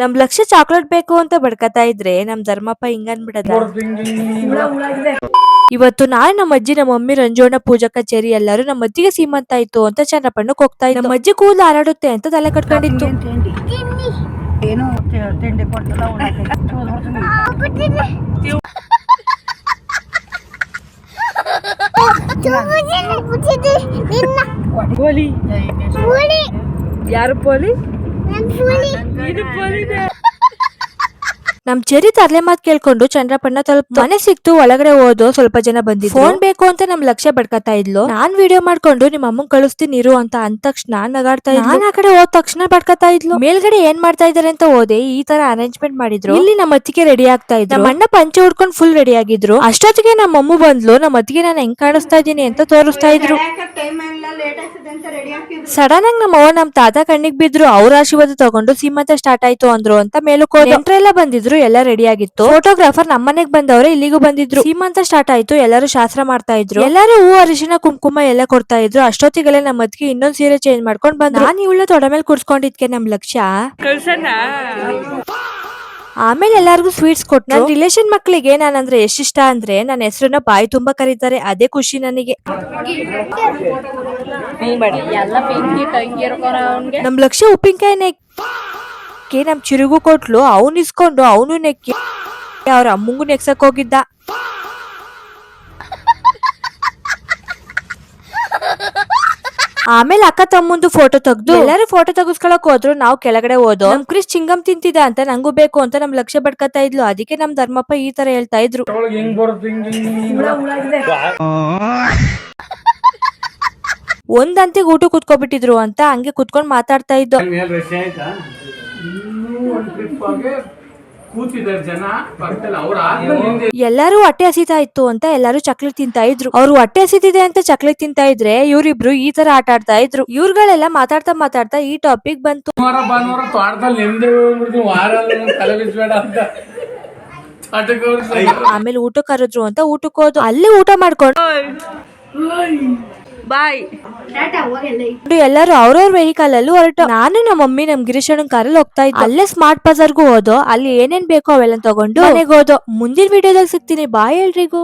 ನಮ್ ಲಕ್ಷ ಚಾಕ್ಲೇಟ್ ಬೇಕು ಅಂತ ಬಡ್ಕತಾ ಇದ್ರೆ ನಮ್ ಧರ್ಮಪ್ಪ ಹಿಂಗನ್ಬಿಡದ. ಇವತ್ತು ನಾಳೆ ನಮ್ಮ ಅಜ್ಜಿ ನಮ್ಮ ಮಮ್ಮಿ ರಂಜೋಣ ಪೂಜಾ ಕಚೇರಿ ಎಲ್ಲರೂ ನಮ್ಮ ಅಜ್ಜಿಗೆ ಸೀಮಂತ ಆಯ್ತು ಅಂತ ಚನ್ನಪಣ್ಣಕ್ ಹೋಗ್ತಾ ಇದ್ದ. ನಮ್ಮ ಅಜ್ಜಿ ಕೂದಲು ಹಾರಾಡುತ್ತೆ ಅಂತ ತಲೆ ಕಟ್ಕೊಂಡಿತ್ತು. ಯಾರು ಪೋಲಿ? ನಮ್ ಚೆರಿ ತರ್ಲೆ ಮಾತ್ ಕೇಳ್ಕೊಂಡು ಚಂದ್ರಪ್ಪಣ್ಣ ತಲುಪ್ ಮನೆ ಸಿಕ್ತು. ಒಳಗಡೆ ಹೋದೋ ಸ್ವಲ್ಪ ಜನ ಬಂದಿದ್ರು. ಫೋನ್ ಬೇಕು ಅಂತ ನಮ್ ಲಕ್ಷ್ಯ ಬಡ್ಕತಾ ಇದ್ಲು. ನಾನ್ ವಿಡಿಯೋ ಮಾಡ್ಕೊಂಡು ನಿಮ್ಮ ಅಮ್ಮನ್ ಕಳಿಸ್ತೀನಿ ಇರು ಅಂತ ಅಂದ ತಕ್ಷಣ ನಗಾಡ್ತಾ ಇದ್ಲು. ನಾನ್ ಆ ಕಡೆ ಹೋದ ತಕ್ಷಣ ಬಡ್ಕತಾ ಇದ್ಲು. ಮೇಲ್ಗಡೆ ಏನ್ ಮಾಡ್ತಾ ಇದಾರೆ ಅಂತ ಹೋದೆ. ಈ ತರ ಅರೇಂಜ್ಮೆಂಟ್ ಮಾಡಿದ್ರು. ಇಲ್ಲಿ ನಮ್ಮ ಅತ್ತಿಗೆ ರೆಡಿ ಆಗ್ತಾ ಇದ್ರು. ನಮ್ಮ ಅಣ್ಣ ಪಂಚೆ ಉಡ್ಕೊಂಡು ಫುಲ್ ರೆಡಿ ಆಗಿದ್ರು. ಅಷ್ಟೊತ್ತಿಗೆ ನಮ್ಮ ಅಮ್ಮ ಬಂದ್ಲು. ನಮ್ಮ ಅತ್ತಿಗೆ ನಾನು ಹೆಂಗ್ ಕಾಣಿಸ್ತಾ ಇದೀನಿ ಅಂತ ತೋರಿಸ್ತಾ ಇದ್ರು. ಸಡನ್ ಆಗಿ ನಮ್ಮ ಅವ್ವ ನಮ್ ತಾತ ಕಣ್ಣಿಗೆ ಬಿದ್ರು. ಅವ್ರ ಆಶೀರ್ವಾದ ತಗೊಂಡು ಸೀಮಂತ ಸ್ಟಾರ್ಟ್ ಆಯ್ತು ಅಂದ್ರು ಅಂತ ಮೇಲಕ್ಕೆ ನೆಂಟ್ರೆಲ್ಲ ಬಂದಿದ್ರು. ಎಲ್ಲ ರೆಡಿ ಆಗಿತ್ತು. ಫೋಟೋಗ್ರಾಫರ್ ನಮ್ಮನೆಗ್ ಬಂದವ್ರೆ ಇಲ್ಲಿಗೂ ಬಂದಿದ್ರು. ಸೀಮಂತ ಸ್ಟಾರ್ಟ್ ಆಯ್ತು. ಎಲ್ಲರೂ ಶಾಸ್ತ್ರ ಮಾಡ್ತಾ ಇದ್ರು. ಎಲ್ಲರೂ ಹೂ ಅರಿಶಿನ ಕುಂಕುಮ ಎಲ್ಲ ಕೊಡ್ತಾ ಇದ್ರು. ಅಷ್ಟೊತ್ತಿಗೆಲ್ಲ ನಮ್ಮ ಅತ್ತಿಗೆ ಇನ್ನೊಂದ್ ಸೀರೆ ಚೇಂಜ್ ಮಾಡ್ಕೊಂಡ್ ಬಂದ್ರು. ನಾನ್ ಇವಳ ತೊಡ ಮೇಲೆ ಕೂರ್ಸ್ಕೊಂಡಿದ್ಕೆ ನಮ್ ಲಕ್ಷ್ಯ ಆಮೇಲೆ ಎಲ್ಲಾರ್ಗು ಸ್ವೀಟ್ಸ್ ಕೊಟ್ಟು ನನ್ ರಿಲೇಷನ್ ಮಕ್ಳಿಗೆ ನಾನಂದ್ರೆ ಎಷ್ಟಿಷ್ಟ ಅಂದ್ರೆ ನನ್ನ ಹೆಸರನ್ನ ಬಾಯಿ ತುಂಬಾ ಕರೀತಾರೆ. ಅದೇ ಖುಷಿ ನನಗೆ. ನಮ್ ಲಕ್ಷ್ಯ ಉಪ್ಪಿನಕಾಯಿ ನೆಕ್ಕಿ ನಮ್ ಚಿರುಗು ಕೊಟ್ಲು. ಅವ್ನ್ ಇಸ್ಕೊಂಡು ಅವನು ನೆಕ್ಕಿ ಅವ್ರ ಅಮ್ಮಂಗು ನೆಕ್ಸಕ್ ಹೋಗಿದ್ದ. ಆಮೇಲೆ ಅಕ್ಕ ತಮ್ಮಂದು ಫೋಟೋ ತೆಗ್ದು ಎಲ್ಲರೂ ಫೋಟೋ ತೆಗಿಸ್ಕೊಳಕ್ ಹೋದ್ರು. ನಾವು ಕೆಳಗಡೆ ಹೋದೋ. ನಮ್ ಕ್ರಿಸ್ ಚಿಂಗಮ್ ತಿಂತಿದ ಅಂತ ನಂಗೂ ಬೇಕು ಅಂತ ನಮ್ ಲಕ್ಷ್ಯ ಬಡ್ಕತಾ ಇದ್ಲು. ಅದಕ್ಕೆ ನಮ್ ಧರ್ಮಪ್ಪ ಈ ತರ ಹೇಳ್ತಾ ಇದ್ರು. ಒಂದಂತಿಗೆ ಊಟ ಕುತ್ಕೊಬಿಟ್ಟಿದ್ರು ಅಂತ ಹಂಗೆ ಕುತ್ಕೊಂಡ್ ಮಾತಾಡ್ತಾ ಇದ್ದು. ಎಲ್ಲರೂ ಹೊಟ್ಟೆ ಹಸಿತಾ ಇತ್ತು ಅಂತ ಎಲ್ಲರೂ ಚಕ್ಲೇಟ್ ತಿಂತಾ ಇದ್ರು. ಅವ್ರು ಹೊಟ್ಟೆ ಹಸಿತಿದೆ ಅಂತ ಚಕ್ಲೇಟ್ ತಿಂತಾ ಇದ್ರೆ ಇವ್ರಿಬ್ರು ಈ ತರ ಆಟ ಆಡ್ತಾ ಇದ್ರು. ಇವ್ರುಗಳೆಲ್ಲ ಮಾತಾಡ್ತಾ ಮಾತಾಡ್ತಾ ಈ ಟಾಪಿಕ್ ಬಂತು. ಆಮೇಲೆ ಊಟ ಕರೆದ್ರು ಅಂತ ಊಟಕ್ಕೆ ಹೋದು. ಅಲ್ಲೇ ಊಟ ಮಾಡ್ಕೊಂಡು ಬಾಯ್ ಎಲ್ಲರೂ ಅವ್ರವ್ರ ವೆಹಿಕಲ್ ಅಲ್ಲಿ ಹೊರಟು. ನಾನು ನಮ್ಮ ಮಮ್ಮಿ ನಮ್ ಗಿರೀಶಣ್ಣನ್ ಕಾರಲ್ಲಿ ಹೋಗ್ತಾ ಇದ್ದೆ. ಅಲ್ಲೇ ಸ್ಮಾರ್ಟ್ ಬಜಾರ್ಗೂ ಹೋದೋ. ಅಲ್ಲಿ ಏನೇನ್ ಬೇಕೋ ಅವೆಲ್ಲ ತಗೊಂಡು ಮನೆಗೆ ಹೋದೋ. ಮುಂದಿನ ವಿಡಿಯೋದಲ್ಲಿ ಸಿಗ್ತೀನಿ. ಬಾಯ್ ಎಲ್ರಿಗೂ.